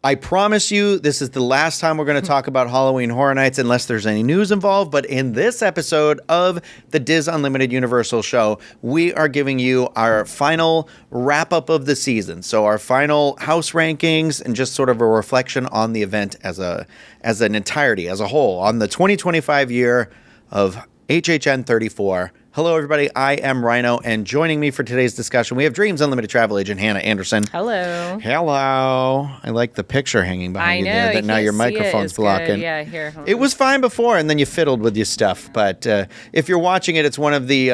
I promise you, this is the last time we're going to talk about Halloween Horror Nights unless there's any news involved. But in this episode of the Diz Unlimited Universal Show, we are giving you our final wrap-up of the season. So our final house rankings and just sort of a reflection on the event as an entirety, as a whole, on the 2025 year of HHN 34. Hello, everybody. I am Ryno, and joining me for today's discussion, we have Dreams Unlimited travel agent Hannah Anderson. Hello. Hello. I like the picture hanging behind you there that now your microphone's blocking. Good. Yeah, here. It was fine before, and then you fiddled with your stuff. But if you're watching it, it's one of the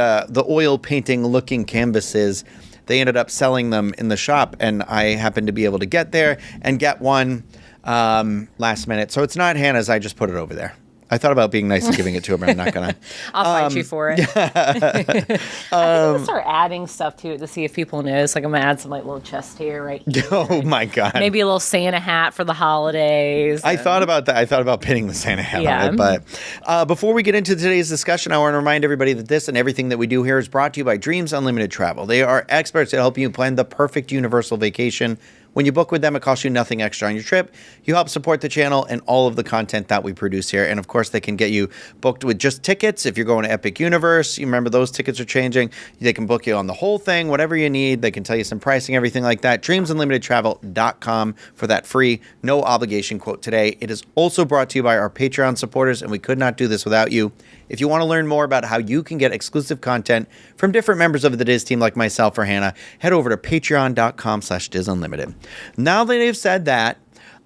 oil painting looking canvases. They ended up selling them in the shop, and I happened to be able to get there and get one last minute. So it's not Hannah's. I just put it over there. I thought about being nice and giving it to her, but I'm not going to. I'll fight you for it. I think I'll start adding stuff to it to see if people notice. Like, I'm going to add some little chest hair right here. Oh, my God. Maybe a little Santa hat for the holidays. I thought about that. I thought about pinning the Santa hat on it. But before we get into today's discussion, I want to remind everybody that this and everything that we do here is brought to you by Dreams Unlimited Travel. They are experts that help you plan the perfect universal vacation. When you book with them, it costs you nothing extra on your trip. You help support the channel and all of the content that we produce here. And of course, they can get you booked with just tickets. If you're going to Epic Universe, you remember those tickets are changing. They can book you on the whole thing, whatever you need. They can tell you some pricing, everything like that. DreamsUnlimitedTravel.com for that free, no obligation quote today. It is also brought to you by our Patreon supporters, and we could not do this without you. If you want to learn more about how you can get exclusive content from different members of the Diz team like myself or Hannah, head over to patreon.com/DizUnlimited. Now that I've said that,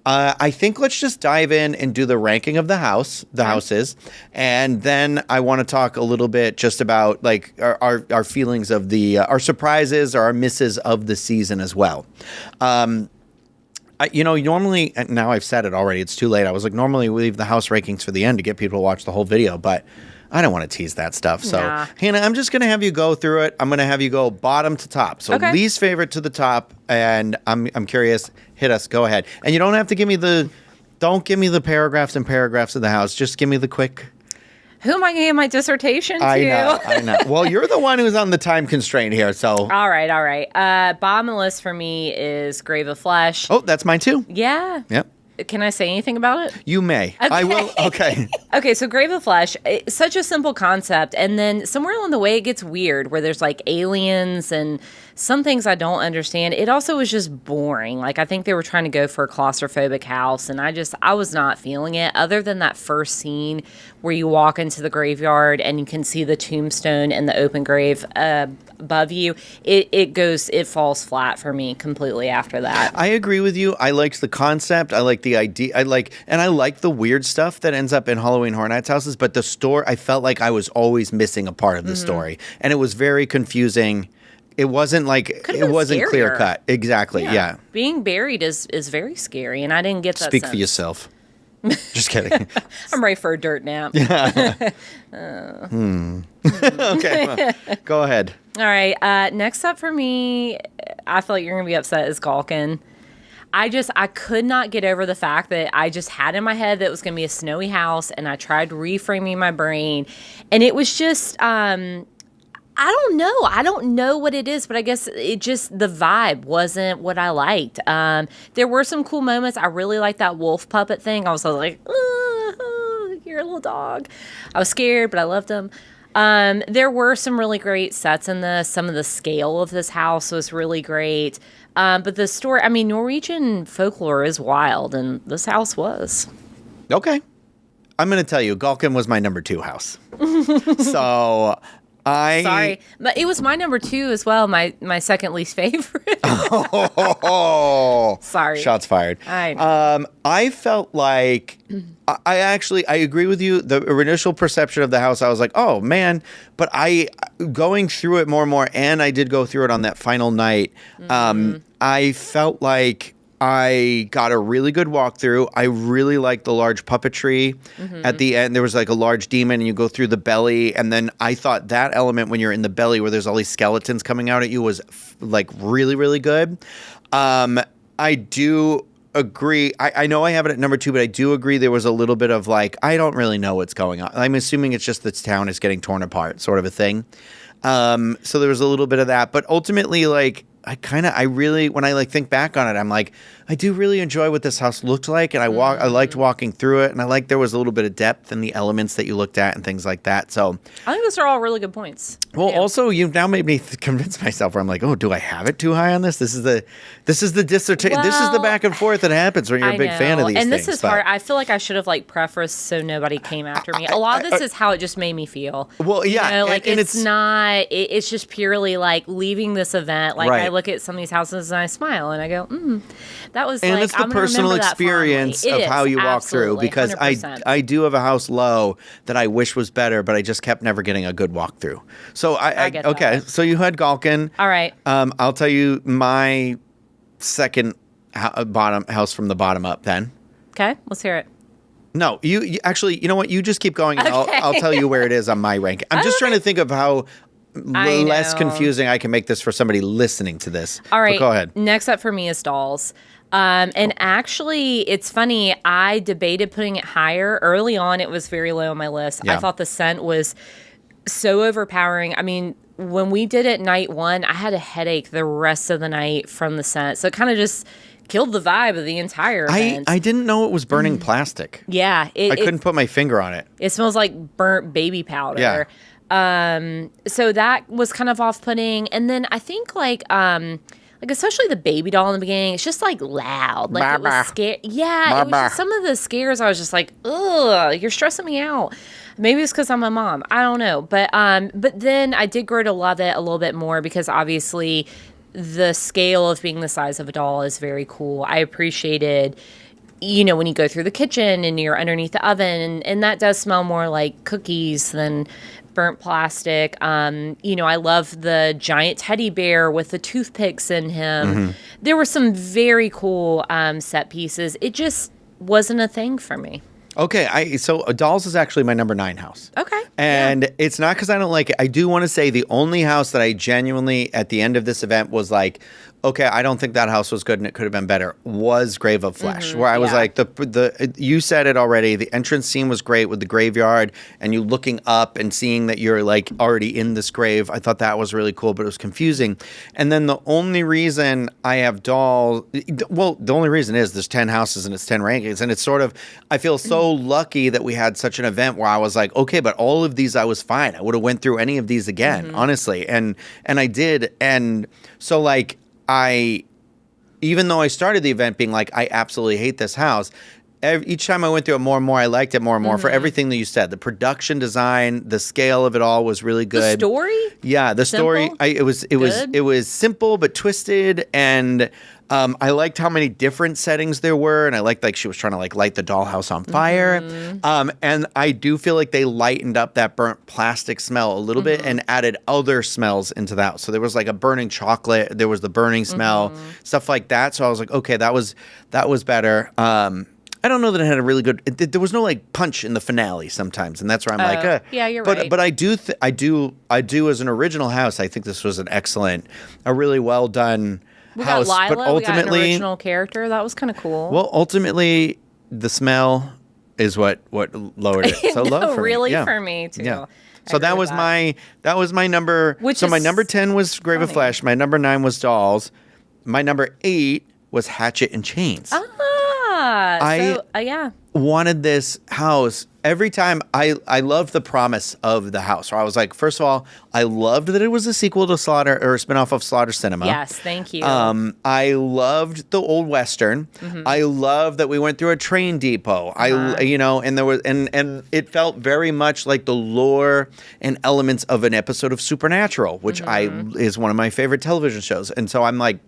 I think let's just dive in and do the ranking of the houses, and then I want to talk a little bit just about like our feelings of the our surprises or our misses of the season as well. Normally, now I've said it already, it's too late. I was like, normally we leave the house rankings for the end to get people to watch the whole video, but I don't want to tease that stuff. So, Hannah, I'm just going to have you go through it. I'm going to have you go bottom to top. So least favorite to the top, and I'm curious. Hit us. Go ahead. And you don't have to give me don't give me the paragraphs and paragraphs of the house. Just give me the quick. Who am I going to give my dissertation to? I know. Well, you're the one who's on the time constraint here, so. All right. Bottom of the list for me is Grave of Flesh. Oh, that's mine too. Yeah. Yep. Can I say anything about it? You may. Okay. I will. Okay. Okay, so Grave of Flesh, such a simple concept. And then somewhere along the way, it gets weird where there's like aliens and some things I don't understand. It also was just boring. Like, I think they were trying to go for a claustrophobic house, and I was not feeling it. Other than that first scene where you walk into the graveyard and you can see the tombstone and the open grave above you, it falls flat for me completely after that. I agree with you. I liked the concept. I like the idea. I like the weird stuff that ends up in Halloween Horror Nights houses, but the story, I felt like I was always missing a part of the story, and it was very confusing. It wasn't clear cut. Exactly. Yeah. Being buried is very scary, and I didn't get that. Speak for yourself. Just kidding. I'm ready for a dirt nap. Okay. Well, go ahead. All right. Next up for me, I feel like you're going to be upset, is Galkin. I could not get over the fact that I just had in my head that it was going to be a snowy house, and I tried reframing my brain, and it was just, I don't know. I don't know what it is, but I guess the vibe wasn't what I liked. There were some cool moments. I really liked that wolf puppet thing. I was like, you're a little dog. I was scared, but I loved him. There were some really great sets in this. Some of the scale of this house was really great. But the story, Norwegian folklore is wild, and this house was. Okay. I'm going to tell you, Galkin was my number 2 house. So... Sorry, but it was my number 2 as well. My second least favorite. Sorry. Shots fired. I felt like I agree with you. The initial perception of the house, I was like, oh man. But going through it more and more, and I did go through it on that final night. I felt like I got a really good walkthrough. I really liked the large puppetry. At the end, there was like a large demon, and you go through the belly. And then I thought that element when you're in the belly where there's all these skeletons coming out at you was like really, really good. I do agree. I know I have it at number 2, but I do agree there was a little bit of like, I don't really know what's going on. I'm assuming it's just this town is getting torn apart sort of a thing. So there was a little bit of that. But ultimately, like, I really, when I like think back on it, I'm like, I do really enjoy what this house looked like, and I liked walking through it, and I liked there was a little bit of depth in the elements that you looked at and things like that. So I think those are all really good points. well, also you've now made me convince myself where I'm like, oh, do I have it too high on this? This is the dissertation. This is the back and forth that happens when you're a big fan of these things. And this is hard. I feel like I should have like prefaced so nobody came after me. A lot of this is how it just made me feel. Well, yeah, you know, like and it's not. It's just purely like leaving this event. Like I look at some of these houses and I smile and I go, that was. And like, it's the personal experience of how you walk through, because 100%. I do have a house low that I wish was better, but I just kept never getting a good walkthrough. So I get okay. That. So you had Galkin. All right. I'll tell you my second bottom house from the bottom up. Then. Okay, let's hear it. No, you actually. You know what? You just keep going, and I'll tell you where it is on my ranking. I'm just trying to think of how less confusing I can make this for somebody listening to this. All right. But go ahead. Next up for me is Dolls. And actually, it's funny. I debated putting it higher. Early on, it was very low on my list. Yeah. I thought the scent was so overpowering. I mean, when we did it night one, I had a headache the rest of the night from the scent. So it kind of just killed the vibe of the entire event. I didn't know it was burning plastic. Yeah. I couldn't put my finger on it. It smells like burnt baby powder. Yeah. So that was kind of off-putting. And then I think like especially the baby doll in the beginning, it's just like loud. Like it was scary. Yeah, it was just, some of the scares I was just like, ugh, you're stressing me out. Maybe it's because I'm a mom. I don't know. But then I did grow to love it a little bit more because obviously the scale of being the size of a doll is very cool. I appreciated, you know, when you go through the kitchen and you're underneath the oven, and that does smell more like cookies than burnt plastic. You know, I love the giant teddy bear with the toothpicks in him. Mm-hmm. There were some very cool set pieces. It just wasn't a thing for me. Okay, so Dolls is actually my number 9 house. Okay. And it's not because I don't like it. I do want to say the only house that I genuinely, at the end of this event, was like, okay, I don't think that house was good and it could have been better, was Grave of Flesh, where I was like, you said it already, the entrance scene was great with the graveyard and you looking up and seeing that you're like already in this grave. I thought that was really cool, but it was confusing. And then the only reason I have Dolls, well, the only reason is there's 10 houses and it's 10 rankings. And it's sort of, I feel so lucky that we had such an event where I was like, okay, but all of these I was fine. I would have went through any of these again, honestly. And I did. And so like, even though I started the event being like, I absolutely hate this house, each time I went through it more and more, I liked it more and more for everything that you said. The production design, the scale of it all was really good. The story? Yeah, the story. It was simple but twisted, and I liked how many different settings there were, and I liked like she was trying to like light the dollhouse on fire. And I do feel like they lightened up that burnt plastic smell a little bit and added other smells into that. So there was like a burning chocolate, there was the burning smell, stuff like that. So I was like, okay, that was better. I don't know that it had a really good. There was no like punch in the finale sometimes, and that's where I'm like, yeah, you're right. But I do as an original house. I think this was a really well done house. Got Lila, but ultimately, we got an original character. That was kind of cool. Well, ultimately, the smell is what lowered it so low for really me. Yeah. for me too. Yeah. So that was my number. So my number 10 was Grave of Flesh. My number 9 was Dolls. My number 8 was Hatchet and Chains. I wanted this house every time. I loved the promise of the house. Or I was like, first of all, I loved that it was a sequel to Slaughter, or a spinoff of Slaughter Cinema. Yes, thank you. I loved the old Western. I loved that we went through a train depot. And there was and it felt very much like the lore and elements of an episode of Supernatural, which is one of my favorite television shows. And so I'm like,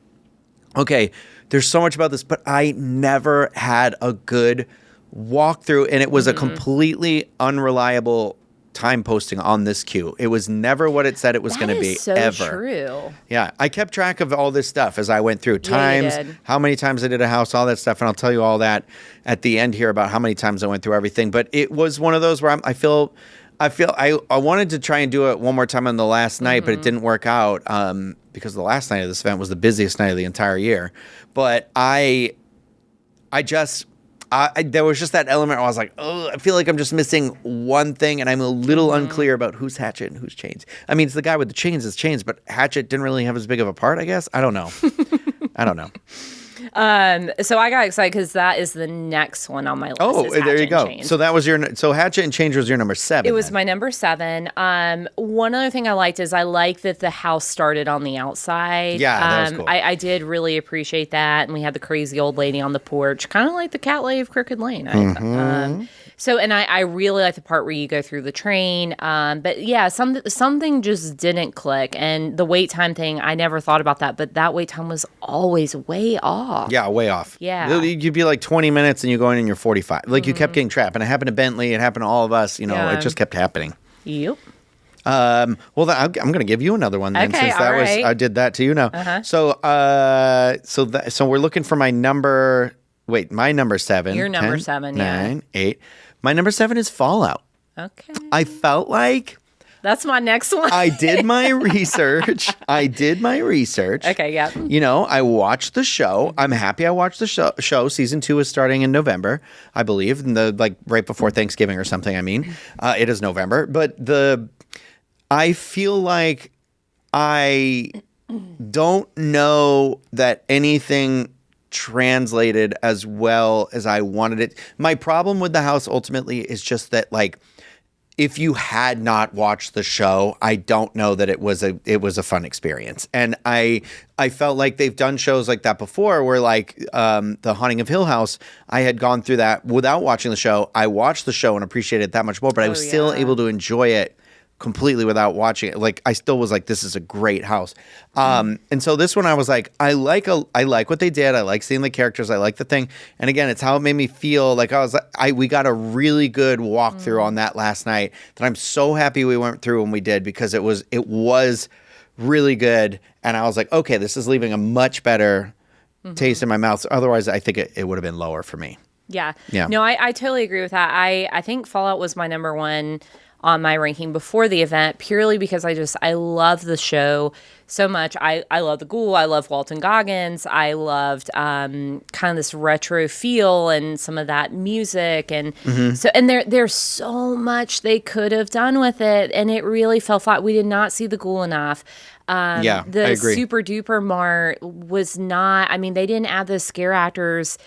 okay, there's so much about this, but I never had a good walkthrough, and it was a completely unreliable time posting on this queue. It was never what it said it was going to be, so ever. True. Yeah, I kept track of all this stuff as I went through times, how many times I did a house, all that stuff, and I'll tell you all that at the end here about how many times I went through everything. But it was one of those where I wanted to try and do it one more time on the last night, but it didn't work out because the last night of this event was the busiest night of the entire year. But I there was just that element where I was like, oh, I feel like I'm just missing one thing, and I'm a little unclear about who's Hatchet and who's Chains. I mean, it's the guy with the chains is Chains, but Hatchet didn't really have as big of a part, I guess. I don't know. So I got excited because that is the next one on my list. Oh, there you go. Chains. So that was so Hatchet and Change was your number 7. It was my number 7. One other thing I liked is I like that the house started on the outside. Yeah, that was cool. I did really appreciate that, and we had the crazy old lady on the porch, kind of like the cat lady of Crooked Lane. And I really like the part where you go through the train. But yeah, something just didn't click, and the wait time thing, I never thought about that, but that wait time was always way off. Yeah, way off. Yeah. You'd be like 20 minutes and you go in and you're 45. Like you kept getting trapped. And it happened to Bentley. It happened to all of us. It just kept happening. Yep. I'm going to give you another one then, Okay, since that was right. I did that to you now. So we're looking for my number 7. Your number 10, 7, 9, 8. My number 7 is Fallout. Okay. I felt like That's my next one. I did my research. Okay, yeah. I watched the show. I'm happy I watched the show. Season 2 is starting in November, I believe, right before Thanksgiving or something. I mean, it is November, but I feel like I don't know that anything translated as well as I wanted it. My problem with the house ultimately is just that, like, if you had not watched the show, I don't know that it was a fun experience. And I felt like they've done shows like that before, where like The Haunting of Hill House, I had gone through that without watching the show. I watched the show and appreciated it that much more, but I was still able to enjoy it completely without watching it. Like, I still was like, this is a great house. And so this one I was like, I like what they did. I like seeing the characters. I like the thing. And again, it's how it made me feel. Like, we got a really good walkthrough on that last night that I'm so happy we went through when we did, because it was really good. And I was like, okay, this is leaving a much better taste in my mouth. Otherwise, I think it would have been lower for me. Yeah. Yeah. No, I totally agree with that. I think Fallout was my number 1 on my ranking before the event, purely because I love the show so much. I love the ghoul. I love Walton Goggins. I loved kind of this retro feel and some of that music. And so, and there's so much they could have done with it, and it really fell flat. We did not see the ghoul enough. I The agree. Super Duper Mart was not, I mean, they didn't add the scare actors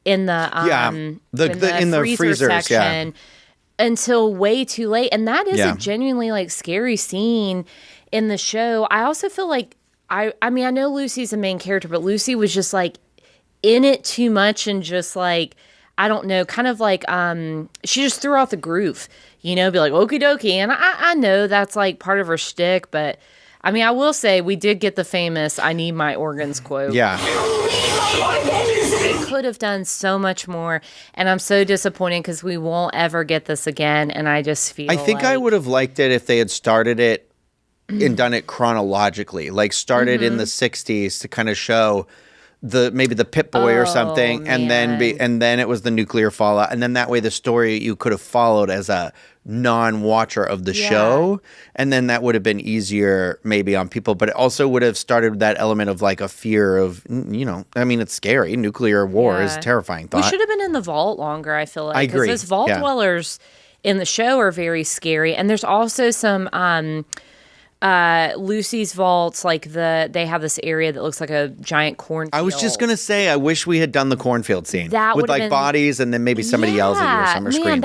in the in the freezer section. Until way too late. And that is a genuinely like scary scene in the show. I also feel like I mean, I know Lucy's the main character, but Lucy was just like in it too much, and just like, I don't know, kind of like she just threw off the groove, be like okie dokie. And I know that's like part of her shtick, but I mean, I will say we did get the famous "I need my organs" quote. Yeah. Could have done so much more, and I'm so disappointed because we won't ever get this again. And I just feel I think I would have liked it if they had started it and done it chronologically, like started in the 60s to kind of show maybe the Pit Boy or something, and then it was the nuclear fallout, and then that way the story you could have followed as a non-watcher of the show, and then that would have been easier maybe on people, but it also would have started that element of like a fear of, I mean, it's scary. Nuclear war is a terrifying thought. We should have been in the vault longer, I feel like. I agree. Because those vault dwellers in the show are very scary, and there's also some Lucy's vaults, like they have this area that looks like a giant cornfield. I was just gonna say, I wish we had done the cornfield scene with like bodies, and then maybe somebody yells at you or somebody screams.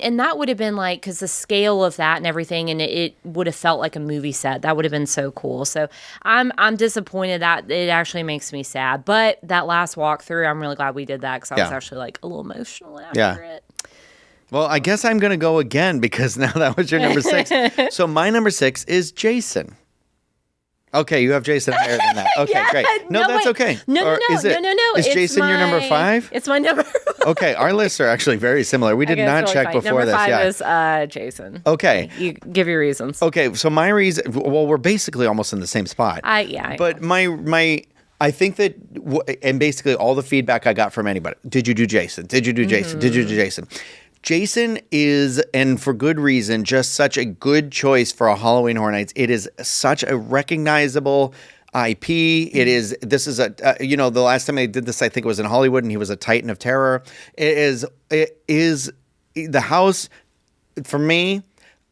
And that would have been like, because the scale of that and everything, and it would have felt like a movie set. That would have been so cool. So I'm disappointed that it actually makes me sad. But that last walkthrough, I'm really glad we did that, because I was actually like a little emotional after it. Well, I guess I'm going to go again, because now that was your number 6. So my number 6 is Jason. Okay, you have Jason higher than that. Okay, great. No, that's okay. No. Is Jason your number 5? It's my number. Okay, our lists are actually very similar. We did not check before this. Number 5 is Jason. Okay. You give your reasons. Okay, so my reason, well, we're basically almost in the same spot. But I think that, and basically all the feedback I got from anybody, did you do Jason? Did you do Jason? Did you do Jason? Jason is, and for good reason, just such a good choice for a Halloween Horror Nights. It is such a recognizable, IP. This is the last time they did this, I think it was in Hollywood, and he was a titan of terror. It is the house, for me.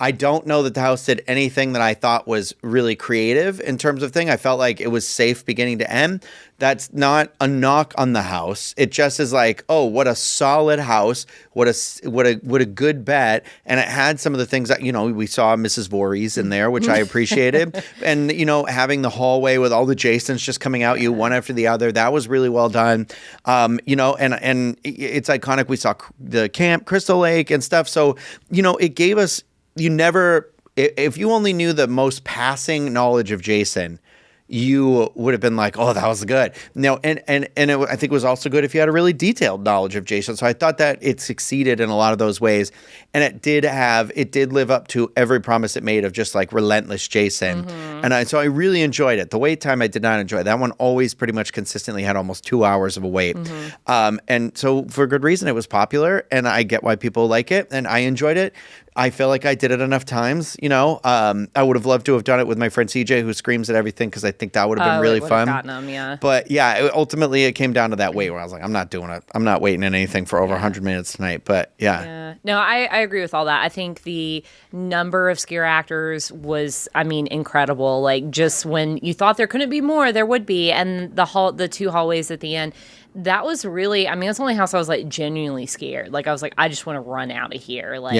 I don't know that the house did anything that I thought was really creative in terms of thing. I felt like it was safe beginning to end. That's not a knock on the house. It just is like, oh, what a solid house. What a good bet. And it had some of the things that, we saw Mrs. Voorhees in there, which I appreciated. And, having the hallway with all the Jasons just coming out you one after the other, that was really well done. And it's iconic. We saw the camp, Crystal Lake and stuff. So, it gave us, if you only knew the most passing knowledge of Jason, you would have been like, oh, that was good. No, I think it was also good if you had a really detailed knowledge of Jason. So I thought that it succeeded in a lot of those ways. And it did live up to every promise it made of just like relentless Jason. Mm-hmm. And so I really enjoyed it. The wait time I did not enjoy. That one always pretty much consistently had almost 2 hours of a wait. Mm-hmm. And so for good reason, it was popular, and I get why people like it, and I enjoyed it. I feel like I did it enough times, I would have loved to have done it with my friend CJ, who screams at everything, because I think that would have been really fun. Gotten him, yeah. But yeah, ultimately it came down to that wait where I was like, I'm not doing it. I'm not waiting in anything for over 100 minutes tonight. But yeah. No, I agree with all that. I think the number of scare actors was, incredible. Like, just when you thought there couldn't be more, there would be. And the 2 hallways at the end, that was really, that's the only house I was like genuinely scared. Like, I was like, I just want to run out of here. Like,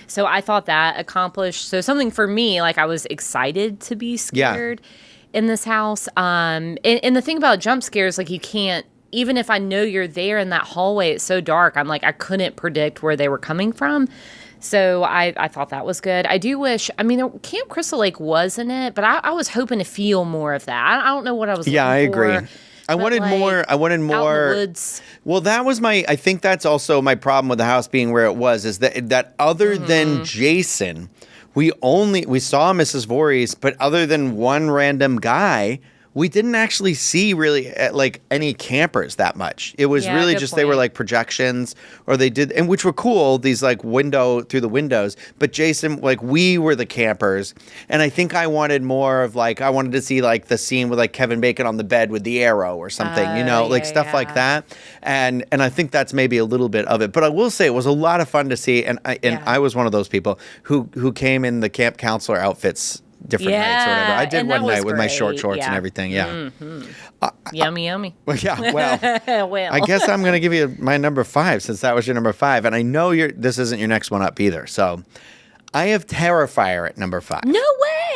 so I thought that accomplished. So something for me, like, I was excited to be scared in this house. And the thing about jump scares, like, you can't, even if I know you're there in that hallway, it's so dark. I'm like, I couldn't predict where they were coming from. So I thought that was good. I do wish, Camp Crystal Lake was in it, but I was hoping to feel more of that. I don't know what I was looking for. Yeah, I agree. I wanted more. Out in the woods. Well, that was I think that's also my problem with the house being where it was, is that other than Jason, we saw Mrs. Voorhees, but other than one random guy, we didn't actually see really like any campers that much. It was really just, they were like projections, or they did, and which were cool, these like through the windows. But Jason, like, we were the campers. And I think I wanted more of like, I wanted to see like the scene with like Kevin Bacon on the bed with the arrow or something, stuff like that. And I think that's maybe a little bit of it. But I will say it was a lot of fun to see. And I was one of those people who came in the camp counselor outfits different nights or whatever. I did one night with my short shorts and everything. Yeah. Mm-hmm. Yummy. Well, I guess I'm going to give you my number 5, since that was your number 5. And I know this isn't your next one up either. So I have Terrifier at number 5. No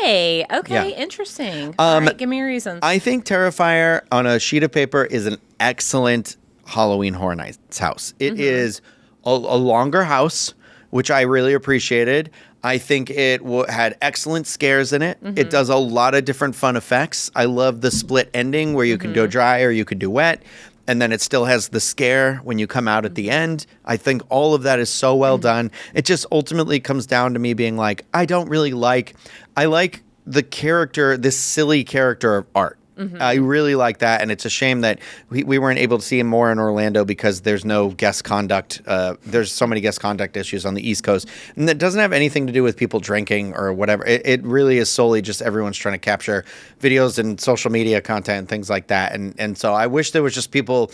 way. Okay. Interesting. All right, give me your reasons. I think Terrifier on a sheet of paper is an excellent Halloween Horror Nights house. It is a longer house, which I really appreciated. I think it had excellent scares in it. Mm-hmm. It does a lot of different fun effects. I love the split ending where you can go dry or you could do wet. And then it still has the scare when you come out at the end. I think all of that is so well done. It just ultimately comes down to me being like, I like the character, this silly character of Art. Mm-hmm. I really like that, and it's a shame that we weren't able to see him more in Orlando because there's no guest conduct. There's so many guest conduct issues on the East Coast, and that doesn't have anything to do with people drinking or whatever. It really is solely just everyone's trying to capture videos and social media content and things like that. And so I wish there was just people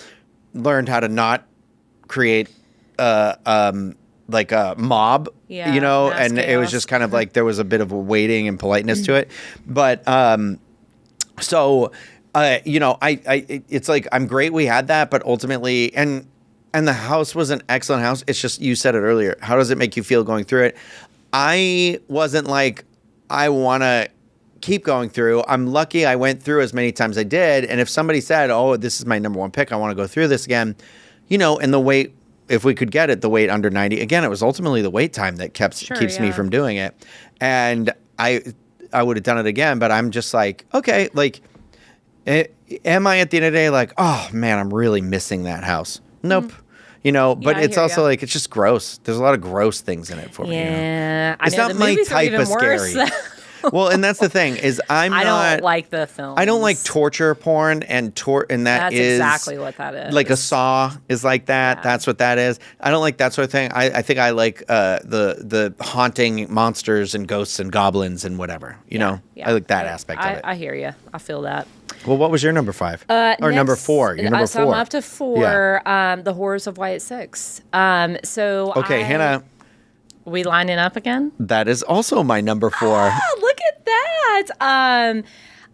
learned how to not create like a mob, and it was just kind of like there was a bit of a waiting and politeness to it, but. So, it's like, I'm great we had that, but ultimately, and the house was an excellent house. It's just, you said it earlier. How does it make you feel going through it? I wasn't like, I want to keep going through. I'm lucky I went through as many times as I did. And if somebody said, oh, this is my number 1 pick, I want to go through this again, and the wait, if we could get it, the wait under 90, again, it was ultimately the wait time that keeps me from doing it. And I would have done it again, but I'm just like, okay, like, am I at the end of the day like, oh man, I'm really missing that house? Nope. But it's also like, it's just gross. There's a lot of gross things in it for me. Yeah. It's not my type of scary. Well, and that's the thing is I don't like the film. I don't like torture porn and That's exactly what that is. Like a Saw is like that. Yeah. That's what that is. I don't like that sort of thing. I think I like the haunting monsters and ghosts and goblins and whatever. You know, I like that aspect of it. I hear you. I feel that. Well, what was your number 5? Or number 4? Your number 4. So I'm up to 4. Yeah. The Horrors of Wyatt 6. Okay, Hannah. We lining up again? That is also my number 4. Look at that.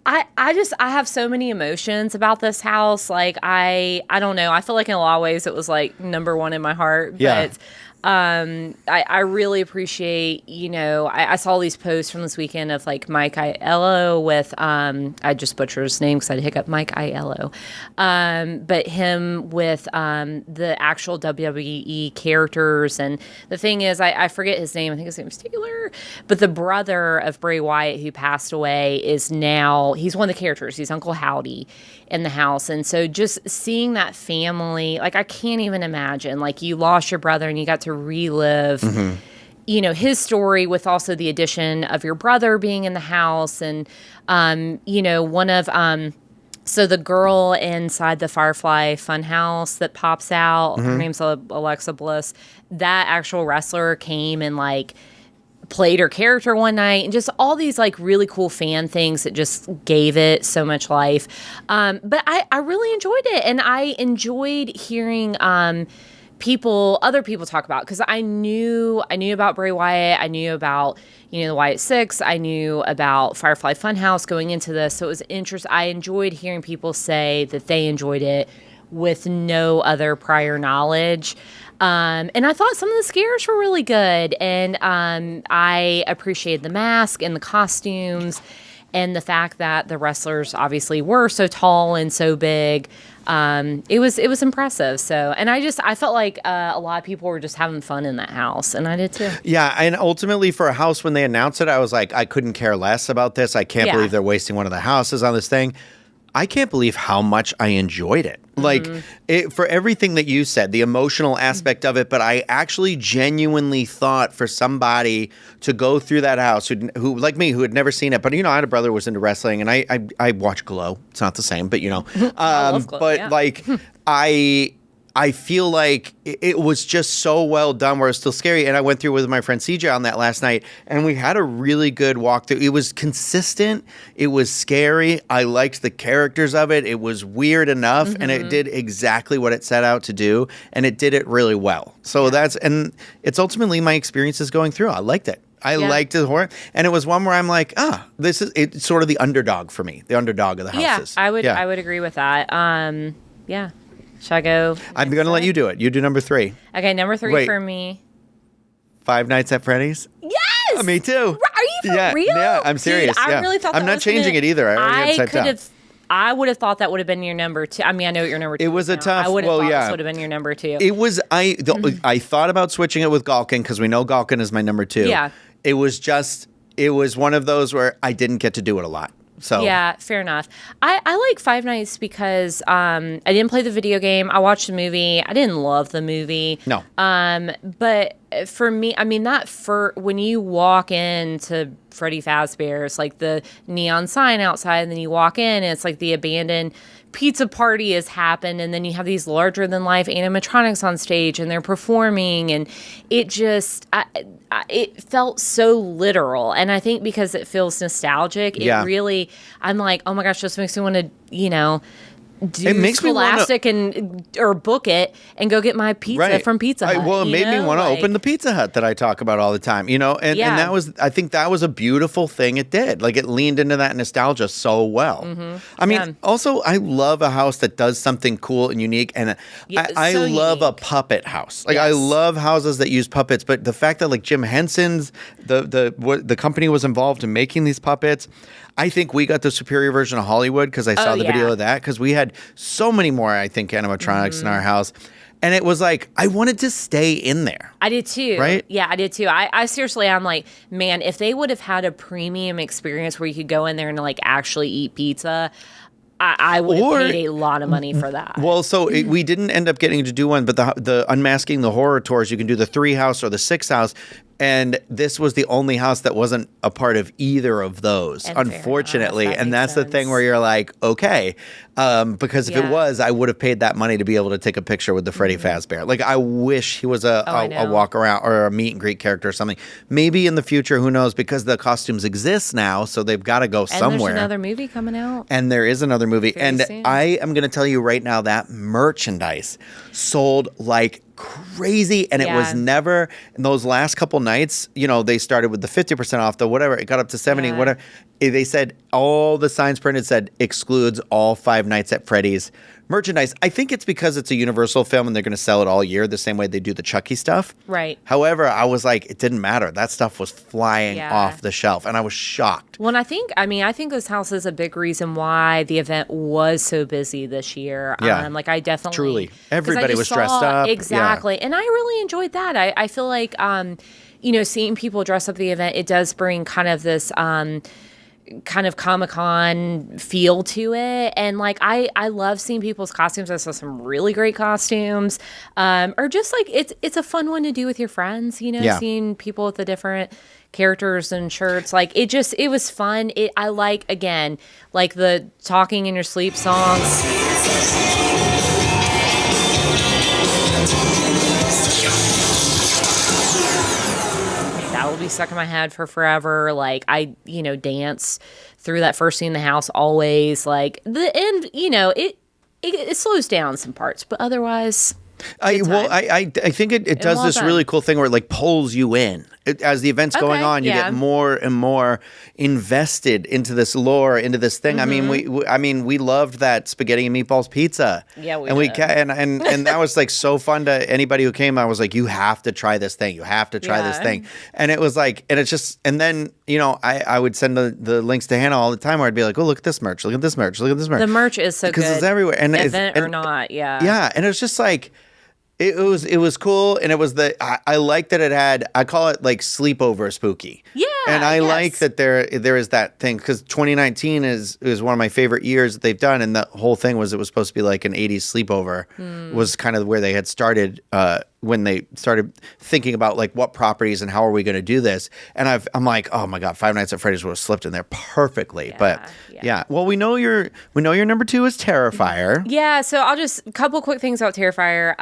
I have so many emotions about this house. Like I don't know. I feel like in a lot of ways it was like number 1 in my heart. Yeah. But I really appreciate, I saw these posts from this weekend of like Mike Aiello with, I just butchered his name because I hiccup, Mike Aiello. But him with the actual WWE characters. And the thing is, I forget his name. I think his name is Taylor. But the brother of Bray Wyatt who passed away he's one of the characters. He's Uncle Howdy in the house. And so just seeing that family, like I can't even imagine, like you lost your brother and you got to relive, his story with also the addition of your brother being in the house. And, one of, so the girl inside the Firefly Funhouse that pops out, her name's Alexa Bliss, that actual wrestler came and like played her character one night, and just all these like really cool fan things that just gave it so much life. But I really enjoyed it, and I enjoyed hearing other people talk about, because I knew about Bray Wyatt, I knew about the Wyatt Six, I knew about Firefly Funhouse going into this, so it was interesting. I enjoyed hearing people say that they enjoyed it with no other prior knowledge. And I thought some of the scares were really good. And I appreciated the mask and the costumes and the fact that the wrestlers obviously were so tall and so big. It was impressive. So, and I felt like a lot of people were just having fun in that house, and I did too. Yeah, and ultimately for a house, when they announced it, I was like, I couldn't care less about this. I can't believe they're wasting one of the houses on this thing. I can't believe how much I enjoyed it. Like, for everything that you said, the emotional aspect of it, but I actually genuinely thought for somebody to go through that house who like me, who had never seen it, but, I had a brother who was into wrestling, and I watch Glow. It's not the same, but, I love Glow, but, like, I feel like it was just so well done where it was still scary. And I went through with my friend CJ on that last night, and we had a really good walkthrough. It was consistent. It was scary. I liked the characters of it. It was weird enough, and it did exactly what it set out to do, and it did it really well. So and it's ultimately my experiences going through. I liked it. I liked the horror, and it was one where I'm like, it's sort of the underdog for me, the underdog of the houses. I would agree with that. Yeah. Should I go? I'm going to let you do it. You do number 3. Okay, number 3 for me. Five Nights at Freddy's? Yes! Me too. Are you for real? Yeah, I'm serious. Dude, I really thought I'm not changing it either. I already have typed out. I would have thought that would have been your number 2. I mean, I know what your number 2 It was a tough. I would have thought this would have been your number 2. It was. I thought about switching it with Galkin because we know Galkin is my number 2. Yeah. It was one of those where I didn't get to do it a lot. So yeah, fair enough. I like Five Nights because I didn't play the video game. I watched the movie. I didn't love the movie. No. But for me, I mean, when you walk into Freddy Fazbear's, like the neon sign outside, and then you walk in, and it's like the abandoned pizza party has happened, and then you have these larger than life animatronics on stage, and they're performing, and it just it felt so literal. And I think because it feels nostalgic, it really, I'm like, oh my gosh, this makes me want to do it makes Scholastic or book it and go get my pizza from Pizza Hut. Well, it made me want to open the Pizza Hut that I talk about all the time, and I think that was a beautiful thing it did. Like, it leaned into that nostalgia so well. I mean, also, I love a house that does something cool and unique, and I love a puppet house. Like, I love houses that use puppets, but the fact that like Jim Henson's, the company was involved in making these puppets, I think we got the superior version of Hollywood because I saw the video of that, because we had so many more, I think, animatronics in our house. And it was like, I wanted to stay in there. I did too. Right? Yeah, I did too. I seriously, I'm like, man, if they would have had a premium experience where you could go in there and like actually eat pizza, I would have paid a lot of money for that. Well, so we didn't end up getting to do one, but the unmasking the horror tours, you can do the 3 house or the 6 house. And this was the only house that wasn't a part of either of those, And unfortunately. that And makes that's the thing sense. where you're like, okay. Because if it Yeah. was, I would have paid that money to be able to take a picture with the Freddy Fazbear. Like, I wish he was Oh, I a know. walk around or a meet and greet character or something. Maybe in the future, who knows? Because the costumes exist now, so they've got to go And somewhere. there's another movie coming out. And there is another movie. Very and soon. I am going to tell you right now that merchandise sold like crazy. And it was Yeah. never, in those last couple nights, they started with the 50% off, the whatever, it got up to 70, Yeah. whatever. They said all the signs printed said excludes all 5 Nights at Freddy's merchandise. I think it's because it's a Universal film and they're going to sell it all year the same way they do the Chucky stuff. Right. However, I was like, it didn't matter. That stuff was flying Yeah. off the shelf. And I was shocked. Well, and I think this house is a big reason why the event was so busy this year. Yeah. I definitely Truly. 'cause I Everybody just was dressed up. Yeah. Exactly. And I really enjoyed that. I feel like, seeing people dress up at the event, it does bring kind of this, kind of Comic-Con feel to it. And like, I love seeing people's costumes. I saw some really great costumes. Or just like, it's a fun one to do with your friends, Yeah. seeing people with the different characters and shirts. Like it was fun. I like, again, like the talking in your sleep songs. That will be stuck in my head for forever. Like I, dance through that first scene in the house always. Like the end, it slows down some parts, but otherwise. I think it does well this done. really cool thing where it like pulls you in. As the event's going Okay, on, you yeah. get more and more invested into this lore, into this thing. I mean, we loved that spaghetti and meatballs pizza. Yeah, we and did. and that was like so fun to anybody who came. I was like, you have to try this thing. You have to try this Yeah. thing. And it was like, and it's just, and then I would send the links to Hannah all the time where I'd be like, oh, look at this merch, look at this merch, look at this merch. The merch is so good. Because it's everywhere, and event it's, or not, yeah. yeah, and it was just like. It was cool, and it was I like that it had, I call it like sleepover spooky. Yeah, and I yes. like that there is that thing because 2019 is one of my favorite years that they've done, and the whole thing was it was supposed to be like an 80s sleepover. Was kind of where they had started when they started thinking about like what properties and how are we going to do this. And I'm like, oh my god, Five Nights at Freddy's would have slipped in there perfectly. But yeah, well we know your number 2 is Terrifier. Yeah, so I'll just a couple quick things about Terrifier.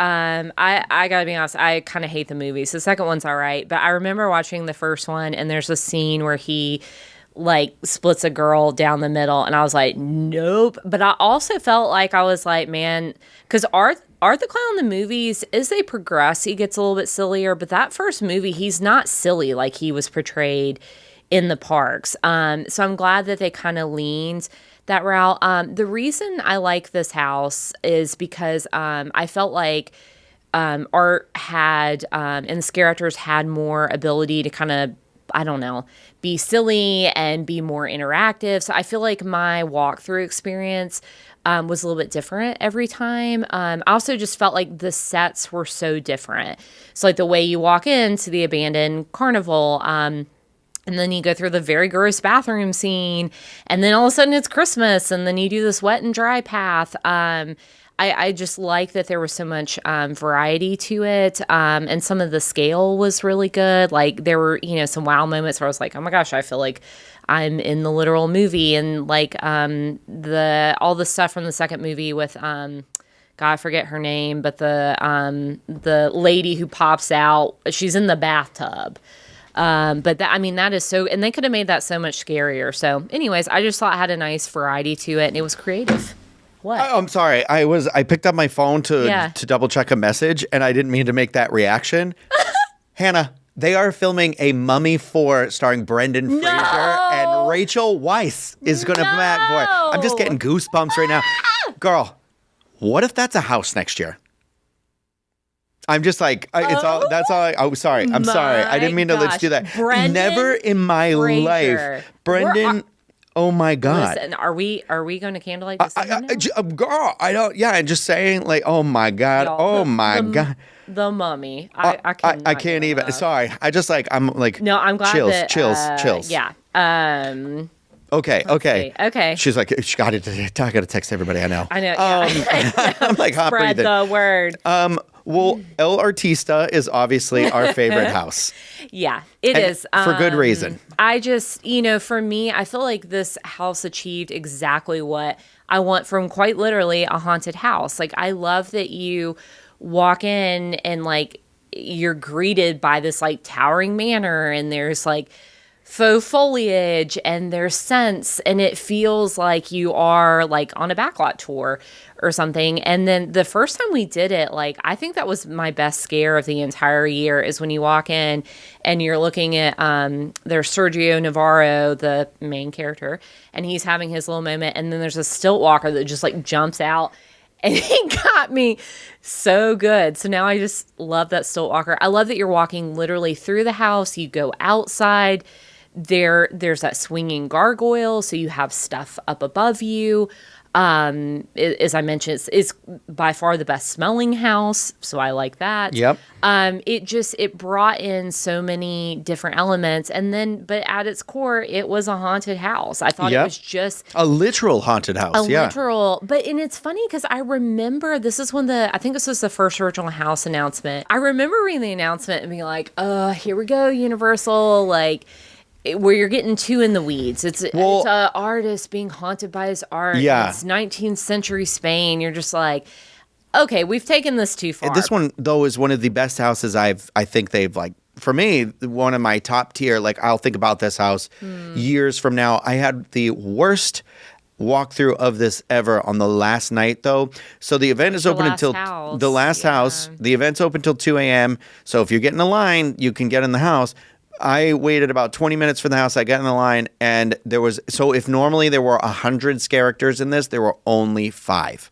I gotta be honest, I kind of hate the movies. The second one's all right, but I remember watching the first one, and there's a scene where he like splits a girl down the middle, and I was like, nope. But I also felt like I was like, man, because Art the Clown in the movies, as they progress, he gets a little bit sillier. But that first movie, he's not silly like he was portrayed in the parks. So I'm glad that they kind of leaned that route. The reason I like this house is because I felt like Art had and the scare actors had more ability to kind of, I don't know, be silly and be more interactive. So I feel like my walkthrough experience was a little bit different every time. I also just felt like the sets were so different. So like the way you walk into the abandoned carnival, and then you go through the very gross bathroom scene, and then all of a sudden it's Christmas, and then you do this wet and dry path. I just like that there was so much variety to it, and some of the scale was really good. Like there were, some wow moments where I was like, oh my gosh, I feel like I'm in the literal movie, and like all the stuff from the second movie with God, I forget her name, but the lady who pops out, she's in the bathtub. But that is so, and they could have made that so much scarier. So anyways, I just thought it had a nice variety to it, and it was creative. What? Oh, I'm sorry. I picked up my phone to double check a message, and I didn't mean to make that reaction. Hannah, they are filming a Mummy 4 starring Brendan Fraser and Rachel Weisz is going to be back for it. I'm just getting goosebumps right now. Girl, what if that's a house next year? I'm just like, I'm sorry. I didn't mean to let you do that. Brendan Never in my Fraser. life. Brendan. Oh my God! Listen, are we going to candlelight this evening now? Girl, I don't. Yeah, and just saying like, oh my God, Y'all, God, the Mummy. I can't even. Sorry, I just like I'm like. No, I'm glad chills. Yeah. Okay. She's like, I got to text everybody I know. I know. Yeah. I'm like hot Spread breathing. the word. Well, El Artista is obviously our favorite house. Yeah, it is. For good reason. I just, for me, I feel like this house achieved exactly what I want from quite literally a haunted house. Like, I love that you walk in and, like, you're greeted by this, like, towering manor, and there's, like, faux foliage and there's scents, and it feels like you are like on a backlot tour or something. And then the first time we did it, like, I think that was my best scare of the entire year, is when you walk in and you're looking at there's Sergio Navarro, the main character, and he's having his little moment, and then there's a stilt walker that just like jumps out. And he got me so good. So now I just love that stilt walker. I love that you're walking literally through the house. You go outside. There's that swinging gargoyle, so you have stuff up above you. As I mentioned, it's by far the best smelling house, so I like that. Yep. It brought in so many different elements, but at its core, it was a haunted house. I thought it was just a literal haunted house. Literal. And it's funny because I remember I think this was the first original house announcement. I remember reading the announcement and being like, here we go, Universal, like, where you're getting too in the weeds. It's an artist being haunted by his art. Yeah. It's 19th century Spain. You're just like, okay, we've taken this too far. This one, though, is one of the best houses I think they've, like, for me, one of my top tier. Like, I'll think about this house years from now. I had the worst walkthrough of this ever on the last night, though. So the event is open until the last house. The event's open till 2 a.m. So if you're getting a line, you can get in the house. I waited about 20 minutes for the house. I got in the line, and if normally there were 100 characters in this, there were only 5.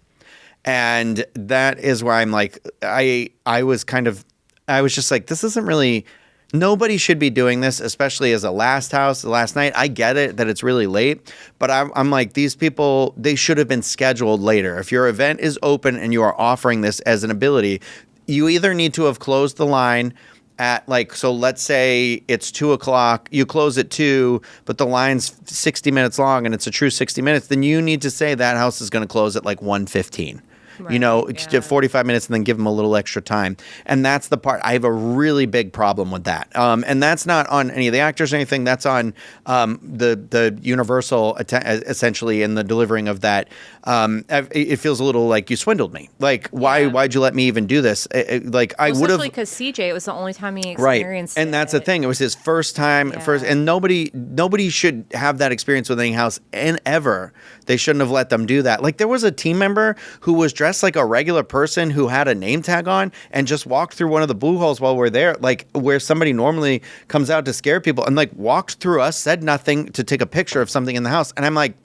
And that is where I'm like, I was just like, this isn't really, nobody should be doing this, especially as a last night. I get it that it's really late, but I'm like, these people, they should have been scheduled later. If your event is open and you are offering this as an ability, you either need to have closed the line at, like, so let's say it's 2:00, you close at 2, but the line's 60 minutes long and it's a true 60 minutes, then you need to say that house is going to close at like 1:15. Right, 45 minutes, and then give them a little extra time. And that's the part. I have a really big problem with that. And that's not on any of the actors or anything. That's on the Universal, essentially, in the delivering of that. It feels a little like you swindled me. Like, why'd you let me even do this? I would have. Especially because CJ, it was the only time he experienced it. And that's the thing. It was his first time. And nobody should have that experience with any house, and ever. They shouldn't have let them do that. Like, there was a team member who was dressed like a regular person who had a name tag on and just walked through one of the blue holes while we're there, like where somebody normally comes out to scare people, and like walked through us, said nothing, to take a picture of something in the house. And I'm like,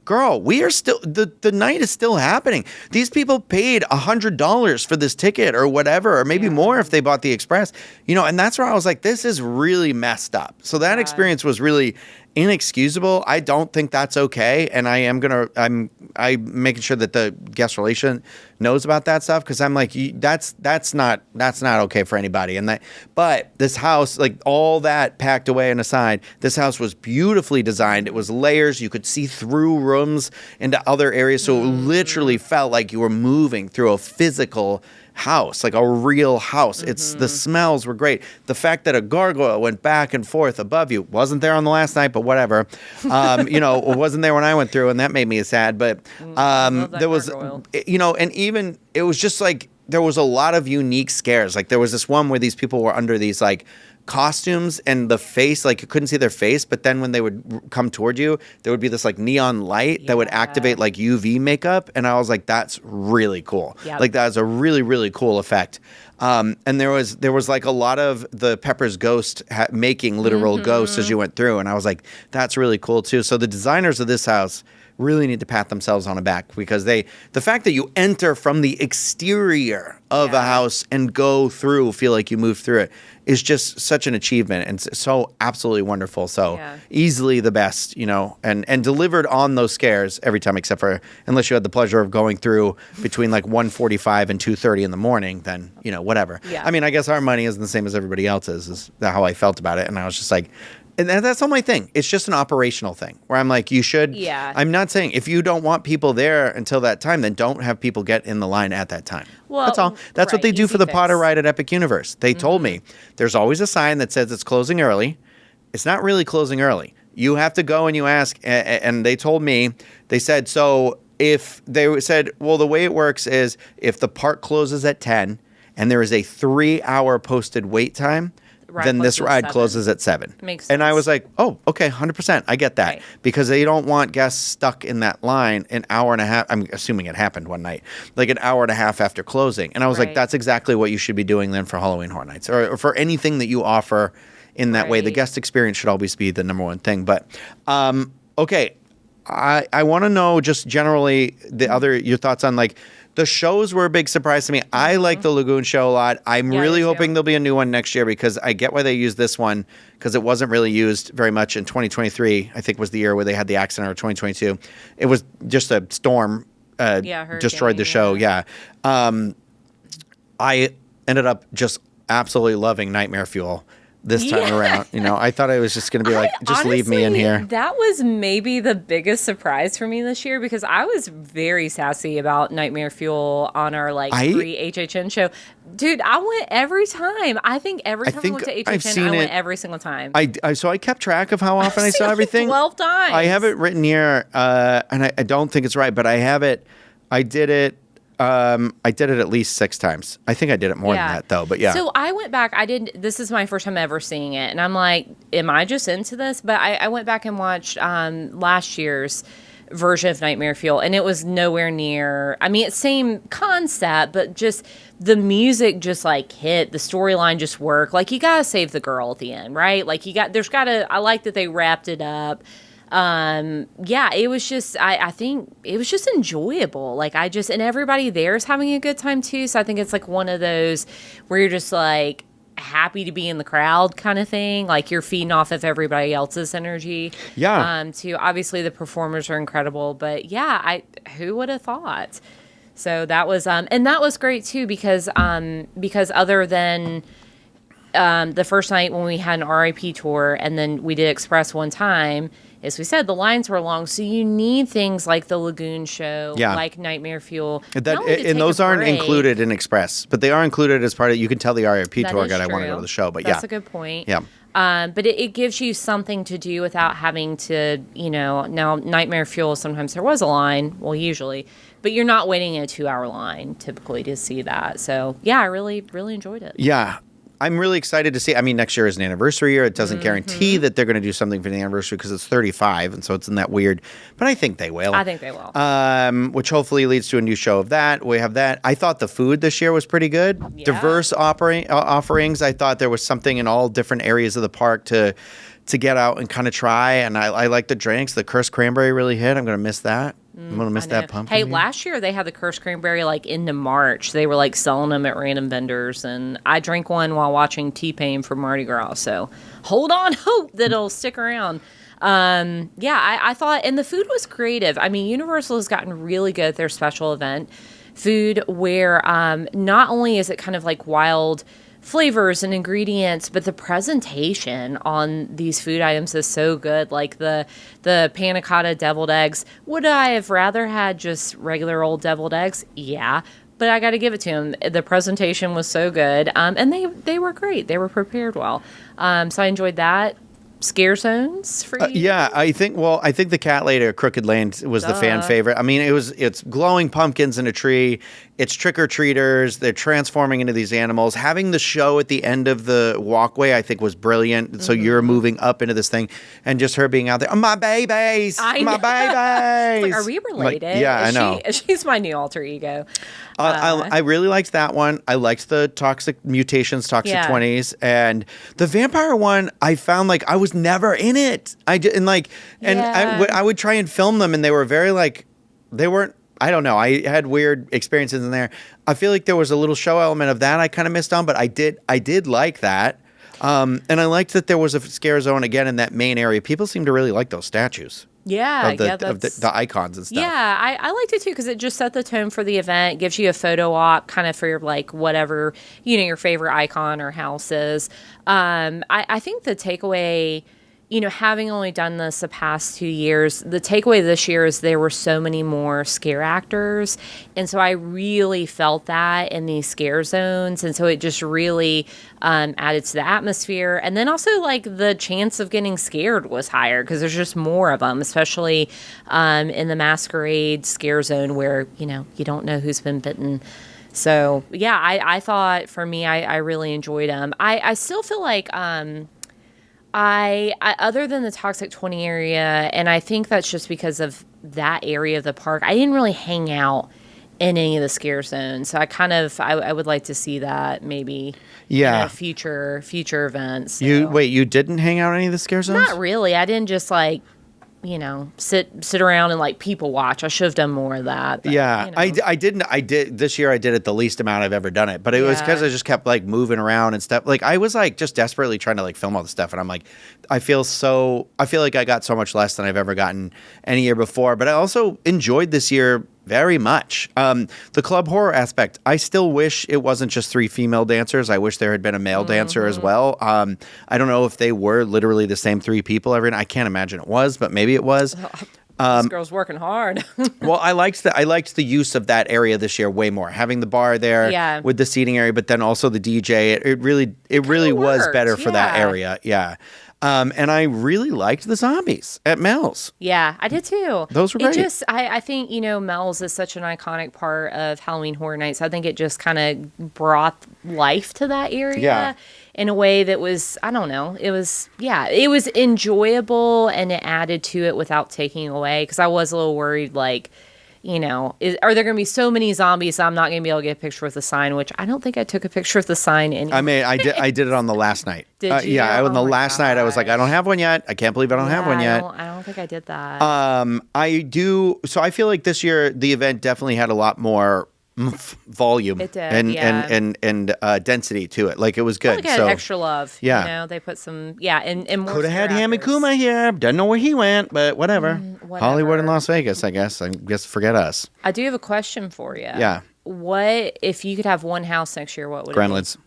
girl, we are still, the night is still happening. These people paid $100 for this ticket or whatever, or maybe more if they bought the express, and that's where I was like, this is really messed up. So that experience was really inexcusable. I don't think that's okay. And I'm making sure that the guest relation knows about that stuff, because I'm like, that's not okay for anybody. But this house, like, all that packed away and aside, this house was beautifully designed. It was layers. You could see through rooms into other areas. So it literally felt like you were moving through a physical house, like a real house. It's the smells were great. The fact that a gargoyle went back and forth above you wasn't there on the last night, but whatever. It wasn't there when I went through, and that made me sad. But there was, gargoyle. And even it was just like there was a lot of unique scares. Like, there was this one where these people were under these like costumes, and the face, like, you couldn't see their face, but then when they would come toward you, there would be this like neon light that would activate like UV makeup, and I was like, that's really cool. Like, that was a really, really cool effect. And there was like a lot of the Pepper's ghost making literal ghosts as you went through, and I was like, that's really cool too. So the designers of this house really need to pat themselves on the back, because the fact that you enter from the exterior of a house and go through, feel like you moved through it, is just such an achievement, and so absolutely wonderful. So easily the best, and delivered on those scares every time, except for unless you had the pleasure of going through between like 1:45 and 2:30 in the morning, then, whatever. I mean, I guess our money isn't the same as everybody else's, is how I felt about it. And I was just like, And that's all my thing. It's just an operational thing where I'm like, you should. Yeah. I'm not saying if you don't want people there until that time, then don't have people get in the line at that time. Well, that's all. That's what they do for the Potter ride at Epic Universe. They told me there's always a sign that says it's closing early. It's not really closing early. You have to go and you ask. And they told me, they said, so if they said, well, the way it works is if the park closes at 10 and there is a 3-hour posted wait time, then this ride closes at 7. Makes sense. And I was like, oh, okay, 100%. I get that. Right. Because they don't want guests stuck in that line an hour and a half. I'm assuming it happened one night, like an hour and a half after closing. And I was like, that's exactly what you should be doing then for Halloween Horror Nights or for anything that you offer in that way. The guest experience should always be the number one thing. But, okay. I want to know just generally your thoughts on like the shows were a big surprise to me. I like the Lagoon show a lot. I'm really hoping there'll be a new one next year because I get why they used this one because it wasn't really used very much in 2023. I think was the year where they had the accident, or 2022. It was just a storm destroyed the show. Yeah. I ended up just absolutely loving Nightmare Fuel this time around. I thought I was just going to be like, just honestly, leave me in here. That was maybe the biggest surprise for me this year because I was very sassy about Nightmare Fuel on our pre-HHN show. Dude, I went every time. I think every time I went to HHN, I went every single time. So I kept track of how often I saw everything. 12 times. I have it written here, and I don't think it's right, but I have it. I did it at least 6 times. I think I did it more than that, though. But yeah. So I went back. This is my first time ever seeing it, and I'm like, am I just into this? But I went back and watched last year's version of Nightmare Fuel, and it was nowhere near. I mean, it's same concept, but just the music just like hit. The storyline just worked. Like you gotta save the girl at the end, right? Like I like that they wrapped it up. It was just, I think it was just enjoyable. Like and everybody there is having a good time too. So I think it's like one of those where you're just like happy to be in the crowd kind of thing. Like you're feeding off of everybody else's energy. Yeah. Too. Obviously the performers are incredible, but who would have thought? So that was, and that was great too, because other than, the first night when we had an RIP tour and then we did Express one time, as we said, the lines were long, so you need things like the Lagoon show, like Nightmare Fuel. And those aren't included in Express, but they are included as part of. You can tell the RIP tour guide I want to go to the show, but that's a good point. Yeah. But it gives you something to do without having to, now Nightmare Fuel, sometimes there was a line, well, usually, but you're not waiting in a 2-hour line typically to see that. So, I really, really enjoyed it. Yeah. I'm really excited to see. I mean, next year is an anniversary year. It doesn't guarantee that they're going to do something for the anniversary because it's 35, and so it's in that weird. But I think they will. I think they will. Which hopefully leads to a new show of that. We have that. I thought the food this year was pretty good. Yeah. Diverse offerings. I thought there was something in all different areas of the park to get out and kind of try. And I like the drinks. The Cursed Cranberry really hit. I'm going to miss that. I'm going to miss that pumpkin. Hey, last year they had the Cursed Cranberry into March. They were selling them at random vendors, and I drank one while watching T-Pain for Mardi Gras. So hold on hope that it'll stick around. I thought, and the food was creative. I mean, Universal has gotten really good at their special event food where not only is it kind of like wild flavors and ingredients, but the presentation on these food items is so good. Like the panna cotta deviled eggs. Would I have rather had just regular old deviled eggs? Yeah, but I got to give it to them. The presentation was so good, and they were great. They were prepared well, so I enjoyed that. Scare zones for you? I think the Cat Lady at Crooked Lane was the fan favorite. I mean, it's glowing pumpkins in a tree. It's trick-or-treaters. They're transforming into these animals. Having the show at the end of the walkway, I think, was brilliant. Mm-hmm. So you're moving up into this thing, and just her being out there, oh, my babies, my babies. Are we related? I know. She's my new alter ego. I really liked that one. I liked the Toxic Mutations, Toxic 20s, and the vampire one. I found I was never in it. I would try and film them, and they were very they weren't. I don't know. I had weird experiences in there. I feel like there was a little show element of that I kind of missed on, but I did like that. And I liked that there was a scare zone again in that main area. People seem to really like those statues. Yeah, of the icons and stuff. Yeah, I liked it too because it just set the tone for the event. Gives you a photo op kind of for your whatever your favorite icon or house is. I think the takeaway having only done this the past 2 years, the takeaway this year is there were so many more scare actors. And so I really felt that in these scare zones. And so it just really added to the atmosphere. And then also, like, the chance of getting scared was higher because there's just more of them, especially in the Masquerade scare zone where, you don't know who's been bitten. So, yeah, I thought for me, I really enjoyed them. I still feel like... I other than the Toxic 20 area, and I think that's just because of that area of the park, I didn't really hang out in any of the scare zones. So I would like to see that maybe in future events. So. You didn't hang out in any of the scare zones? Not really. I didn't just sit around and like people watch. I should have done more of that. But, I didn't. I did this year. I did it the least amount I've ever done it, but it was because I just kept like moving around and stuff. Like I was like just desperately trying to like film all the stuff, and I'm like, I feel like I got so much less than I've ever gotten any year before. But I also enjoyed this year very much. The club horror aspect, I still wish it wasn't just 3 female dancers. I wish there had been a male dancer as well. I don't know if they were literally the same 3 people every night. I can't imagine it was, but maybe it was. This girl's working hard. Well, I liked the use of that area this year way more. Having the bar there with the seating area, but then also the DJ. It really was better for that area. Yeah. And I really liked the zombies at Mel's. Yeah, I did too. Those were great. I think, Mel's is such an iconic part of Halloween Horror Nights. I think it just kind of brought life to that area in a way that was, I don't know, it was enjoyable and it added to it without taking away. Because I was a little worried, like, are there going to be so many zombies I'm not going to be able to get a picture with the sign, which I don't think I took a picture of the sign anyway. I mean, I did it on the last night. Did you? Yeah, on the last night I was like, I don't have one yet. I can't believe I don't have one yet. I don't think I did that. I do. So I feel like this year the event definitely had a lot more volume and density to it. Like it was good. It had extra love. Yeah. They put some, and more. Could have had Hammy Kuma here. Doesn't know where he went, but whatever. Hollywood and Las Vegas, I guess. Forget us. I do have a question for you. Yeah. What, if you could have one house next year, what would Gremlins. it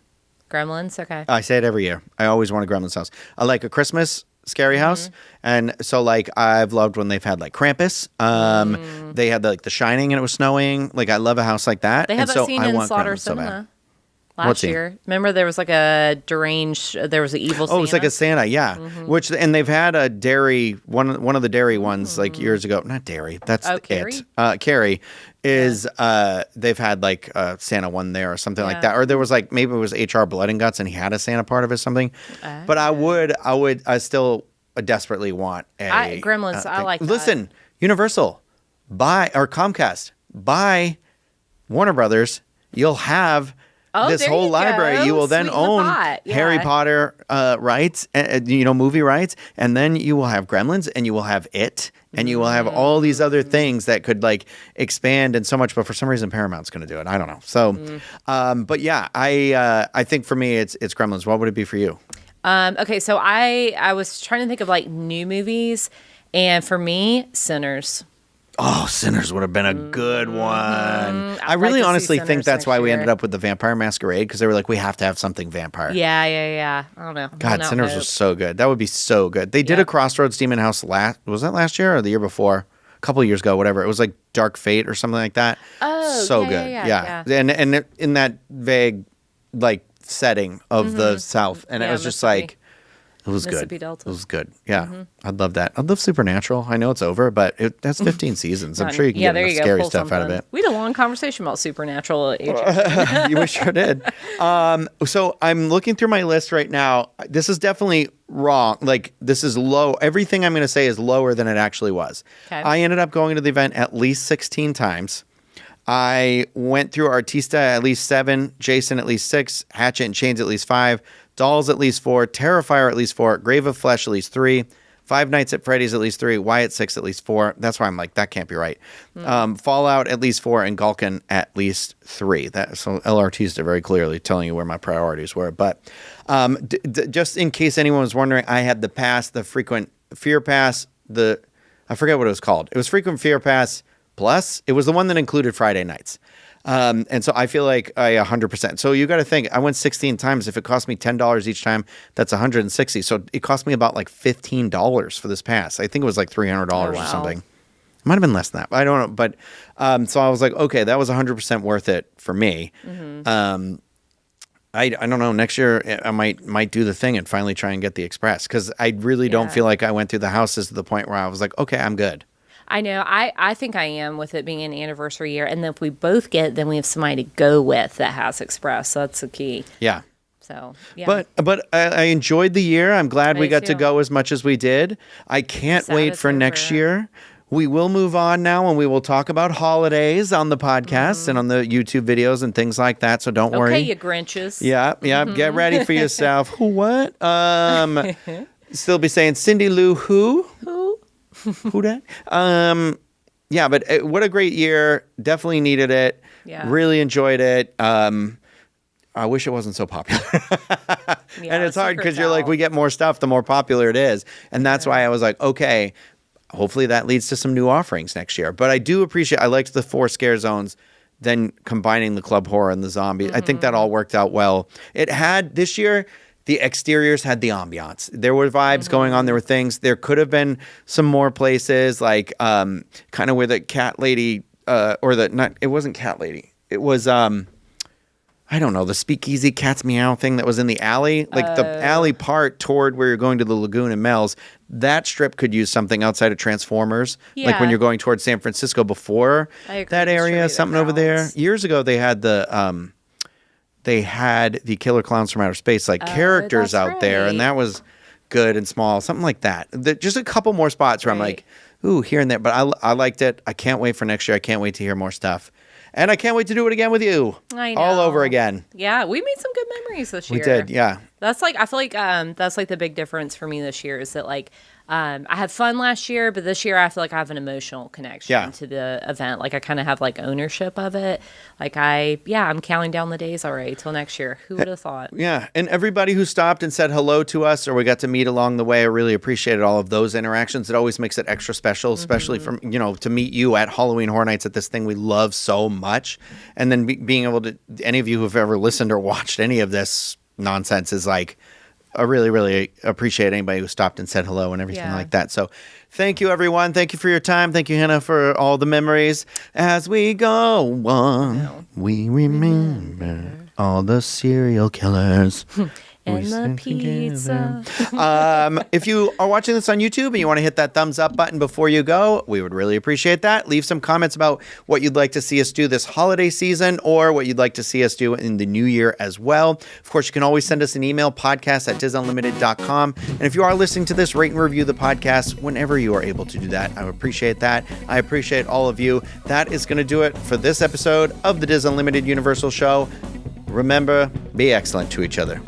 be? Gremlins? Okay. I say it every year. I always want a Gremlins house. I like a Christmas scary house. And so like I've loved when they've had like Krampus. They had like The Shining and it was snowing. Like I love a house like that. They had and that scene in Slaughter Cinema last year. Remember there was like a deranged, there was an evil Santa. Oh, it was like a Santa, yeah. And they've had a dairy, one of the dairy ones like years ago. Not dairy, that's Carrie? Carrie is, they've had like a Santa one there or something like that. Or there was like, maybe it was HR Blood and Guts and he had a Santa part of it or something. But I still desperately want a Gremlins. I like that. Listen, Universal, or Comcast, buy Warner Brothers. You'll have this whole library. You will then own Harry Potter rights, movie rights, and then you will have Gremlins, and you will have It, and you will have all these other things that could like expand and so much. But for some reason, Paramount's going to do it. I don't know. So, but yeah, I think for me, it's Gremlins. What would it be for you? Okay, so I was trying to think of like new movies, and for me, Sinners. Oh, Sinners would have been a good one. I really honestly think that's why we ended up with the Vampire Masquerade, because they were like, we have to have something vampire. Yeah. I don't know. God, Sinners was so good. That would be so good. They did a Crossroads Demon House was that last year or the year before? A couple of years ago, whatever. It was like Dark Fate or something like that. Oh, so good. Yeah. And in that vague like setting of the South, and it was just like. It was good. Delta. It was good. Yeah. I'd love that. I'd love Supernatural. I know it's over, but that's 15 seasons. I'm sure you can get enough scary stuff out of it. We had a long conversation about Supernatural. We sure did. So I'm looking through my list right now. This is definitely wrong. Like, this is low. Everything I'm going to say is lower than it actually was. Okay. I ended up going to the event at least 16 times. I went through Artista at least 7, Jason at least 6, Hatchet and Chains at least 5, Dolls at least 4, Terrifier at least 4, Grave of Flesh at least 3, Five Nights at Freddy's at least 3, Wyatt 6 at least 4. That's why I'm like, that can't be right. Fallout at least 4, and Gulkin at least 3. So LRTs are very clearly telling you where my priorities were. But just in case anyone was wondering, I had the pass, the Frequent Fear Pass, I forget what it was called. It was Frequent Fear Pass Plus. It was the one that included Friday nights. And so I feel like I 100%. So you got to think, I went 16 times. If it cost me $10 each time, that's 160. So it cost me about like $15 for this pass. I think it was like $300 or something. It might have been less than that. I don't know. But so I was like, okay, that was 100% worth it for me. I don't know. Next year, I might do the thing and finally try and get the express, because I really don't feel like I went through the houses to the point where I was like, okay, I'm good. I know. I think I am, with it being an anniversary year. And then if we both get, then we have somebody to go with that has express. So that's the key. Yeah. So, yeah. But I enjoyed the year. I'm glad we got to go as much as we did. I can't wait for next year. We will move on now, and we will talk about holidays on the podcast and on the YouTube videos and things like that. So don't worry. Okay, you Grinches. Yeah. Get ready for yourself. What? Still be saying Cindy Lou who? Who that? Yeah, but what a great year. Definitely needed it. Yeah. Really enjoyed it. I wish it wasn't so popular. And it's hard because you're like, we get more stuff, the more popular it is. And that's why I was like, okay, hopefully that leads to some new offerings next year. But I do appreciate, I liked the 4 scare zones, then combining the club horror and the zombie. I think that all worked out well. It had, this year, the exteriors had the ambiance. There were vibes going on. There were things. There could have been some more places, like kind of where the cat lady, it wasn't cat lady. It was, I don't know, the speakeasy cat's meow thing that was in the alley. Like the alley part toward where you're going to the lagoon and Mel's, that strip could use something outside of Transformers. Yeah. Like when you're going towards San Francisco before that area, something over there. Years ago, they had the Killer Clowns from Outer Space, like characters out there. And that was good and small, something like that. Just a couple more spots where I'm like, ooh, here and there. But I liked it. I can't wait for next year. I can't wait to hear more stuff. And I can't wait to do it again with you. I know. All over again. Yeah, we made some good memories this year. We did, yeah. That's like, I feel like that's like the big difference for me this year, is that like I had fun last year, but this year I feel like I have an emotional connection to the event. Like I kind of have like ownership of it. Like I'm counting down the days already till next year. Who would have thought? Yeah, and everybody who stopped and said hello to us, or we got to meet along the way, I really appreciated all of those interactions. It always makes it extra special, especially from, to meet you at Halloween Horror Nights at this thing we love so much. And then being able to, any of you who've ever listened or watched any of this nonsense is like, I really, really appreciate anybody who stopped and said hello and everything like that. So thank you, everyone. Thank you for your time. Thank you, Hannah, for all the memories. As we go on, we remember all the serial killers. And the pizza. If you are watching this on YouTube and you want to hit that thumbs up button before you go, we would really appreciate that. Leave some comments about what you'd like to see us do this holiday season, or what you'd like to see us do in the new year as well. Of course, you can always send us an email, podcast@DizUnlimited.com. And if you are listening to this, rate and review the podcast whenever you are able to do that. I appreciate that. I appreciate all of you. That is going to do it for this episode of the Diz Unlimited Universal Show. Remember, be excellent to each other.